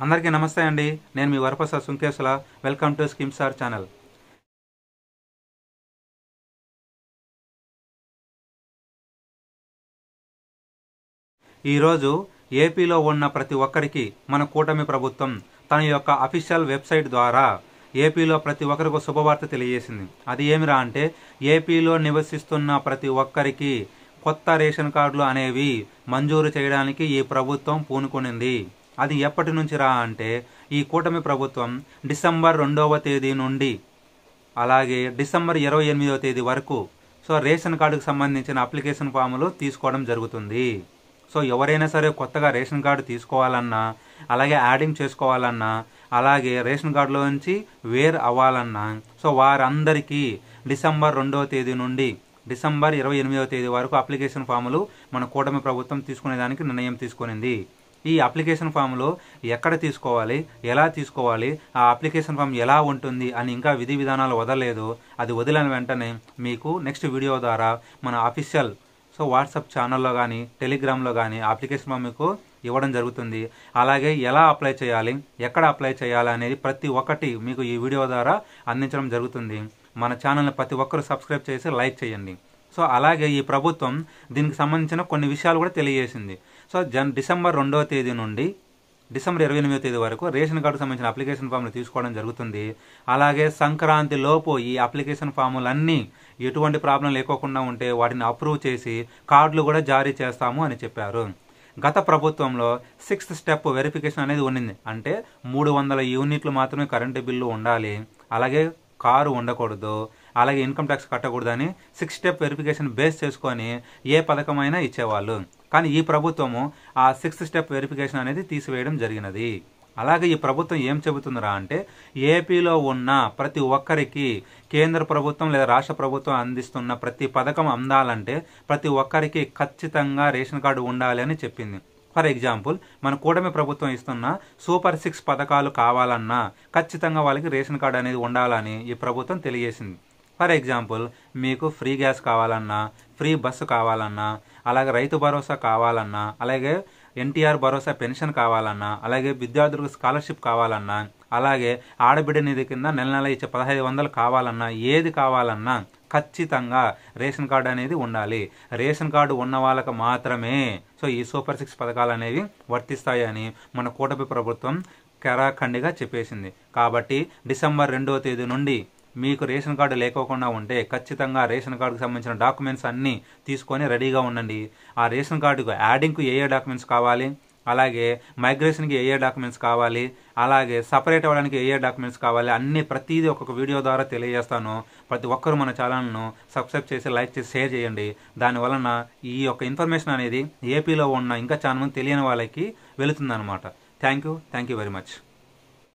అందరికీ నమస్తే అండి. నేను మీ Varaprasad Sunkesula. Welcome to scheme star channel. ఈరోజు ఏపీలో ఉన్న ప్రతి ఒక్కరికి మన కూటమి ప్రభుత్వం తన యొక్క అఫీషియల్ వెబ్సైట్ ద్వారా ఏపీలో ప్రతి ఒక్కరికి శుభవార్త తెలియజేసింది. అది ఏమిరా అంటే, ఏపీలో నివసిస్తున్న ప్రతి ఒక్కరికి కొత్త రేషన్ కార్డులు అనేవి మంజూరు చేయడానికి ఈ ప్రభుత్వం పూనుకొనింది. అది ఎప్పటి నుంచి రా అంటే, ఈ కూటమి ప్రభుత్వం డిసెంబర్ 2వ తేదీ నుండి అలాగే డిసెంబర్ 28వ తేదీ వరకు రేషన్ కార్డుకు సంబంధించిన అప్లికేషన్ ఫాములు తీసుకోవడం జరుగుతుంది. ఎవరైనా సరే కొత్తగా రేషన్ కార్డు తీసుకోవాలన్నా, అలాగే యాడింగ్ చేసుకోవాలన్నా, అలాగే రేషన్ కార్డులో నుంచి వేర్ అవ్వాలన్నా వారందరికీ డిసెంబర్ 2వ తేదీ నుండి డిసెంబర్ 28వ తేదీ వరకు అప్లికేషన్ ఫాములు మన కూటమి ప్రభుత్వం తీసుకునేదానికి నిర్ణయం తీసుకునింది. ఈ అప్లికేషన్ ఫామ్లో ఎక్కడ తీసుకోవాలి, ఎలా తీసుకోవాలి, ఆ అప్లికేషన్ ఫామ్ ఎలా ఉంటుంది అని ఇంకా విధి విధానాలు వదలలేదు. అది వదిలిన వెంటనే మీకు నెక్స్ట్ వీడియో ద్వారా మన అఫీషియల్ వాట్సాప్ ఛానల్లో కానీ టెలిగ్రామ్లో కానీ అప్లికేషన్ ఫామ్ మీకు ఇవ్వడం జరుగుతుంది. అలాగే ఎలా అప్లై చేయాలి, ఎక్కడ అప్లై చేయాలి అనేది ప్రతి ఒక్కటి మీకు ఈ వీడియో ద్వారా అందించడం జరుగుతుంది. మన ఛానల్ని ప్రతి ఒక్కరు సబ్స్క్రైబ్ చేసి లైక్ చేయండి. అలాగే ఈ ప్రభుత్వం దీనికి సంబంధించిన కొన్ని విషయాలు కూడా తెలియజేసింది. డిసెంబర్ 2వ తేదీ నుండి డిసెంబర్ 28వ తేదీ వరకు రేషన్ కార్డుకు సంబంధించిన అప్లికేషన్ ఫామ్లు తీసుకోవడం జరుగుతుంది. అలాగే సంక్రాంతి లోపు ఈ అప్లికేషన్ ఫాములన్నీ ఎటువంటి ప్రాబ్లం లేకోకుండా ఉంటే వాటిని అప్రూవ్ చేసి కార్డులు కూడా జారీ చేస్తాము అని చెప్పారు. గత ప్రభుత్వంలో 6th స్టెప్ వెరిఫికేషన్ అనేది ఉండింది. అంటే 300 యూనిట్లు మాత్రమే కరెంటు బిల్లు ఉండాలి, అలాగే కారు ఉండకూడదు, అలాగే ఇన్కమ్ ట్యాక్స్ కట్టకూడదని 6 స్టెప్ వెరిఫికేషన్ బేస్ చేసుకొని ఏ పథకమైనా ఇచ్చేవాళ్ళు. కానీ ఈ ప్రభుత్వము ఆ 6th స్టెప్ వెరిఫికేషన్ అనేది తీసివేయడం జరిగినది. అలాగే ఈ ప్రభుత్వం ఏం చెబుతుందిరా అంటే, ఏపీలో ఉన్న ప్రతి ఒక్కరికి కేంద్ర ప్రభుత్వం లేదా రాష్ట్ర ప్రభుత్వం అందిస్తున్న ప్రతి పథకం అందాలంటే ప్రతి ఒక్కరికి ఖచ్చితంగా రేషన్ కార్డు ఉండాలి అని చెప్పింది. ఫర్ ఎగ్జాంపుల్, మన కూటమి ప్రభుత్వం ఇస్తున్న సూపర్ 6 పథకాలు కావాలన్నా ఖచ్చితంగా వాళ్ళకి రేషన్ కార్డు అనేది ఉండాలని ఈ ప్రభుత్వం తెలియజేసింది. ఫర్ ఎగ్జాంపుల్, మీకు ఫ్రీ గ్యాస్ కావాలన్నా, ఫ్రీ బస్సు కావాలన్నా, అలాగే రైతు భరోసా కావాలన్నా, అలాగే ఎన్టీఆర్ భరోసా పెన్షన్ కావాలన్నా, అలాగే విద్యార్థులకు స్కాలర్షిప్ కావాలన్నా, అలాగే ఆడబిడ్డ నిధి కింద నెల ఇచ్చే 1500 కావాలన్నా, ఏది కావాలన్నా ఖచ్చితంగా రేషన్ కార్డు అనేది ఉండాలి. రేషన్ కార్డు ఉన్న వాళ్ళకు మాత్రమే ఈ సూపర్ 6 పథకాలు అనేవి వర్తిస్తాయని మన కూటమి ప్రభుత్వం కరాఖండిగా చెప్పేసింది. కాబట్టి డిసెంబర్ 2వ తేదీ నుండి మీకు రేషన్ కార్డు లేకోకుండా ఉంటే ఖచ్చితంగా రేషన్ కార్డుకు సంబంధించిన డాక్యుమెంట్స్ అన్నీ తీసుకొని రెడీగా ఉండండి. ఆ రేషన్ కార్డుకు యాడింగ్కు ఏ డాక్యుమెంట్స్ కావాలి, అలాగే మైగ్రేషన్కి ఏ డాక్యుమెంట్స్ కావాలి, అలాగే సపరేట్ అవ్వడానికి ఏ డాక్యుమెంట్స్ కావాలి, అన్ని ప్రతిదీ ఒక్కొక్క వీడియో ద్వారా తెలియజేస్తాను. ప్రతి ఒక్కరూ మన ఛానల్ను సబ్స్క్రైబ్ చేసి లైక్ చేసి షేర్ చేయండి. దానివలన ఈ యొక్క ఇన్ఫర్మేషన్ అనేది ఏపీలో ఉన్న ఇంకా చాలా మంది తెలియని వాళ్ళకి వెళుతుందన్నమాట. Thank you very much.